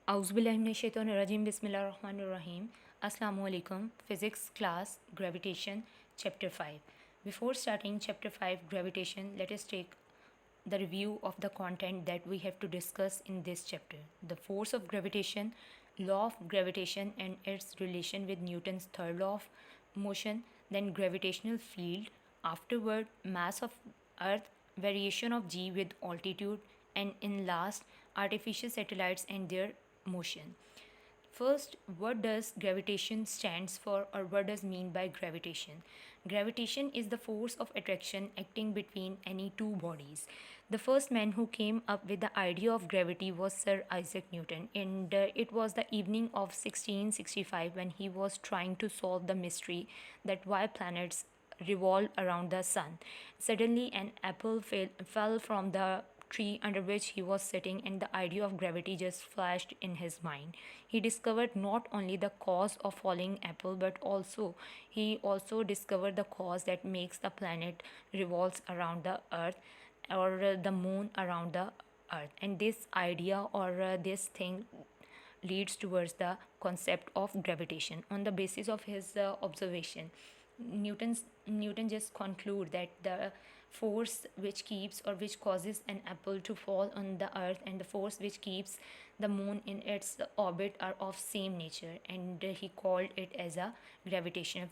Auzubillahiminash-shaytanir-rajim. Bismillahir-rahmanir-rahim. Assalamu alaikum. Physics class, gravitation, chapter 5. Before starting chapter 5, gravitation, let us take the review of the content that we have to discuss in this chapter. The force of gravitation, law of gravitation and its relation with Newton's third law of motion, then gravitational field, afterward mass of earth, variation of g with altitude, and in last artificial satellites and their motion. First, what does gravitation stands for, or what does mean by gravitation? Gravitation is the force of attraction acting between any two bodies. The first man who came up with the idea of gravity was Sir Isaac Newton, and it was the evening of 1665 when he was trying to solve the mystery that why planets revolve around the sun. Suddenly, an apple fell from the tree under which he was sitting, and the idea of gravity just flashed in his mind. He discovered not only the cause of falling apple, but he also discovered the cause that makes the planet revolves around the earth, or the moon around the earth. And this idea, or this thing, leads towards the concept of gravitation. On the basis of his observation, Newton just conclude that the force which keeps or which causes an apple to fall on the earth and the force which keeps the moon in its orbit are of same nature, and he called it as a gravitation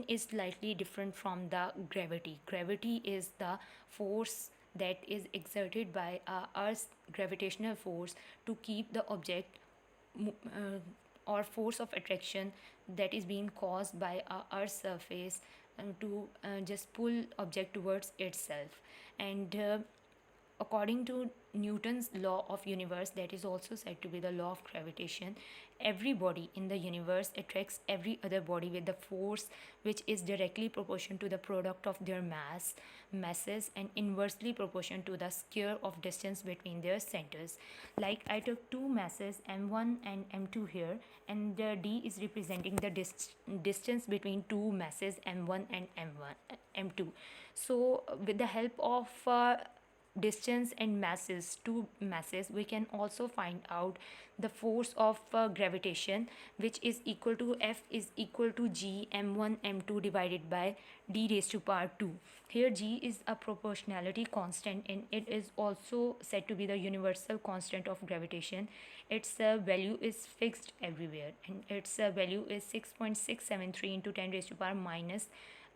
is slightly different from the gravity is the force that is exerted by earth's gravitational force to keep the object or force of attraction that is being caused by earth's surface to just pull object towards itself. And according to Newton's law of universe, that is also said to be the law of gravitation, every body in the universe attracts every other body with the force which is directly proportional to the product of their masses, and inversely proportional to the square of distance between their centers. Like I took two masses m1 and m2 here, and d is representing the distance between two masses m1 and m2. So with the help of distance and masses, two masses, we can also find out the force of gravitation, which is equal to F is equal to g m1 m2 divided by d raised to power 2. Here g is a proportionality constant, and it is also said to be the universal constant of gravitation. Its value is fixed everywhere, and its value is 6.673 into 10 raised to power minus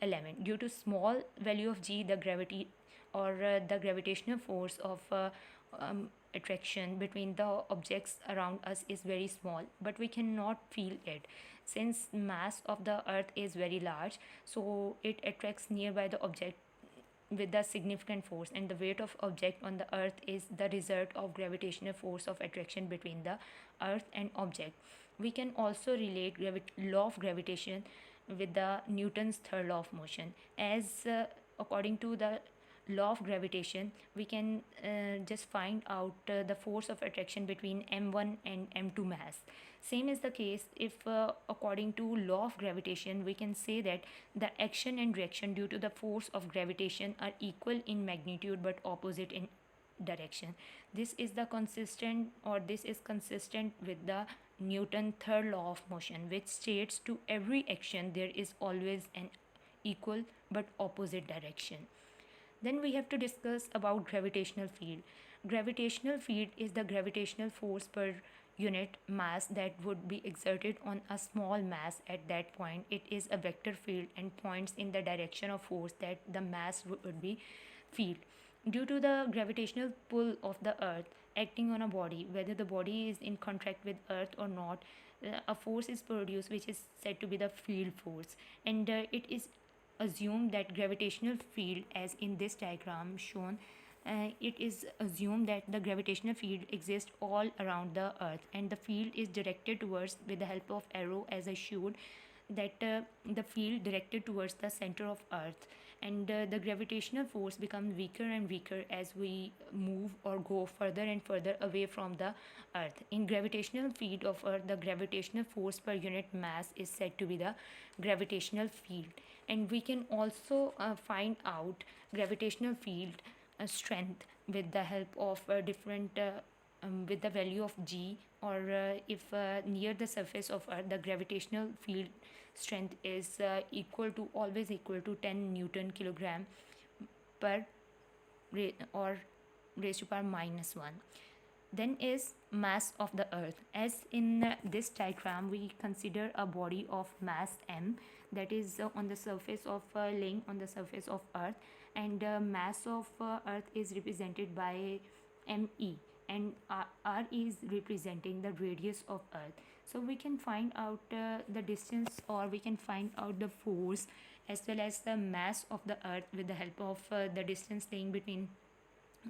11. Due to small value of g, the gravity or the gravitational force of attraction between the objects around us is very small, but we cannot feel it since mass of the earth is very large, so it attracts nearby the object with the significant force, and the weight of object on the earth is the result of gravitational force of attraction between the earth and object. We can also relate law of gravitation with the Newton's third law of motion, as according to the law of gravitation we can just find out the force of attraction between m1 and m2 mass. Same is the case if according to law of gravitation we can say that the action and reaction due to the force of gravitation are equal in magnitude but opposite in direction. This is consistent with the Newton third law of motion, which states to every action there is always an equal but opposite direction. Then we have to discuss about gravitational field. Gravitational field is the gravitational force per unit mass that would be exerted on a small mass at that point. It is a vector field and points in the direction of force that the mass would be field. Due to the gravitational pull of the earth acting on a body, whether the body is in contact with earth or not, a force is produced which is said to be the field force, and it is assume that gravitational field, as in this diagram shown, it is assumed that the gravitational field exists all around the earth, and the field is directed towards with the help of arrow, as I showed that the field directed towards the center of earth, and the gravitational force becomes weaker and weaker as we move or go further and further away from the earth. In gravitational field of earth, the gravitational force per unit mass is said to be the gravitational field, and we can also find out gravitational field strength with the help of different with the value of g, or if near the surface of earth the gravitational field strength is always equal to 10 newton kilogram per or raised to power minus 1. Then is mass of the earth. As in this diagram we consider a body of mass m, that is on the surface of laying on the surface of earth, and mass of earth is represented by me, and r is representing the radius of earth. So we can find out the distance, or we can find out the force as well as the mass of the earth with the help of the distance laying between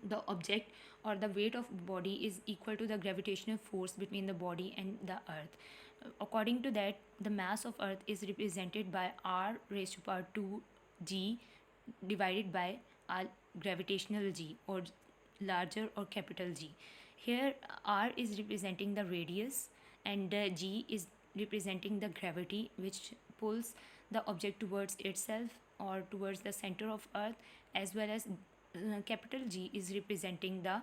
the object, or the weight of body is equal to the gravitational force between the body and the earth. According to that, the mass of earth is represented by r raised to power 2 g divided by r gravitational g, or larger or capital G. Here r is representing the radius, and g is representing the gravity which pulls the object towards itself or towards the center of earth, as well as capital G is representing the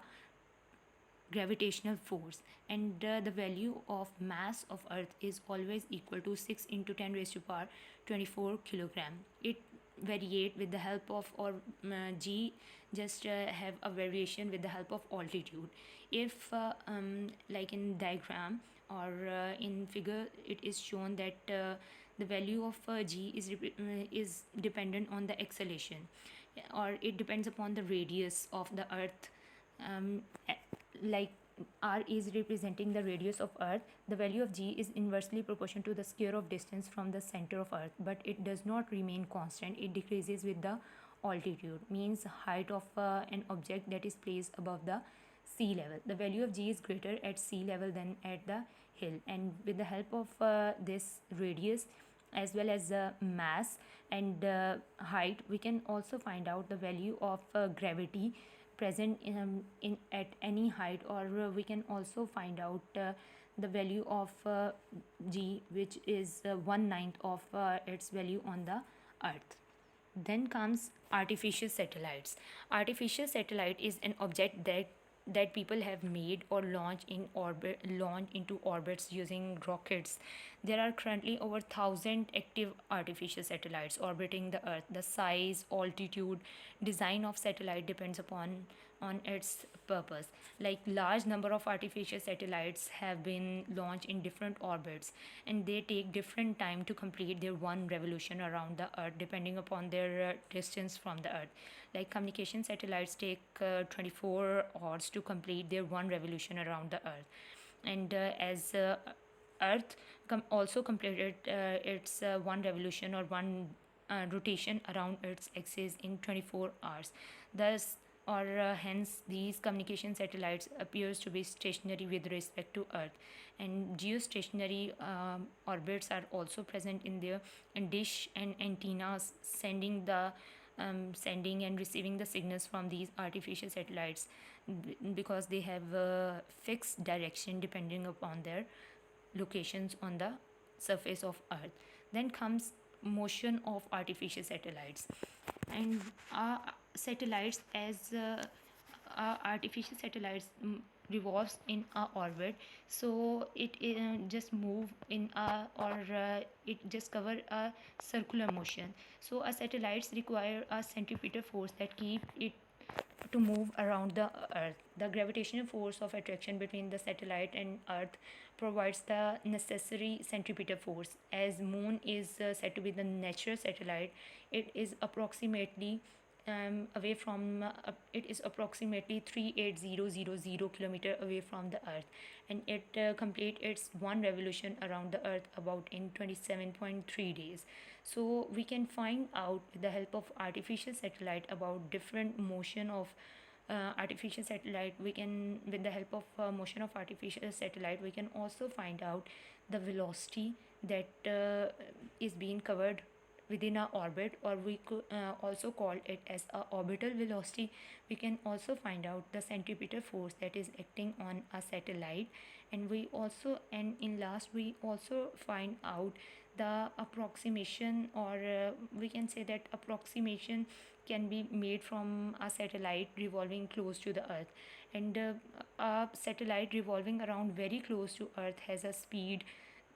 gravitational force. And the value of mass of earth is always equal to 6 into 10 raised to power 24 kilogram. It variate with the help of, or g just have a variation with the help of altitude. If like in diagram or in figure it is shown that the value of g is dependent on the acceleration, or it depends upon the radius of the earth. um, like r is representing the radius of earth, the value of g is inversely proportional to the square of distance from the center of earth, but it does not remain constant, it decreases with the altitude, means height of an object that is placed above the sea level. The value of g is greater at sea level than at the hill, and with the help of this radius as well as mass and height, we can also find out the value of gravity present in at any height, or we can also find out the value of g, which is 1/9 of its value on the earth. Then comes artificial satellites. Artificial satellite is an object that people have made or launch into orbits using rockets. There are currently over 1,000 active artificial satellites orbiting the earth. The size, altitude, design of satellite depends upon on its purpose. Like large number of artificial satellites have been launched in different orbits, and they take different time to complete their one revolution around the earth depending upon their distance from the earth. Like communication satellites take 24 hours to complete their one revolution around the earth, and as earth also completed its one revolution or one rotation around its axis in 24 hours. Thus, or hence these communication satellites appears to be stationary with respect to earth, and geostationary orbits are also present in there, and dish and antennas sending and receiving the signals from these artificial satellites, because they have a fixed direction depending upon their locations on the surface of earth. Then comes motion of artificial satellites. And satellites as artificial satellites revolves in a orbit, so it just move in a, or it just cover a circular motion. So a satellites require a centripetal force that keep it to move around the earth. The gravitational force of attraction between the satellite and earth provides the necessary centripetal force. As moon is said to be the natural satellite, it is approximately away from it is approximately 38000 kilometer away from the earth, and it complete its one revolution around the earth about in 27.3 days. So we can find out with the help of artificial satellite about different motion of artificial satellite. We can, with the help of motion of artificial satellite, we can also find out the velocity that is being covered within our orbit, or we could also call it as a orbital velocity. We can also find out the centripetal force that is acting on a satellite, and we also, and in last we also find out the approximation, or we can say that approximation can be made from a satellite revolving close to the earth, and a satellite revolving around very close to Earth has a speed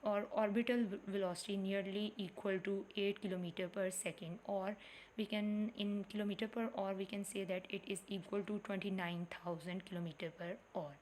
or orbital velocity nearly equal to 8 kilometer per second, or we can in kilometer per hour we can say that it is equal to 29,000 kilometer per hour.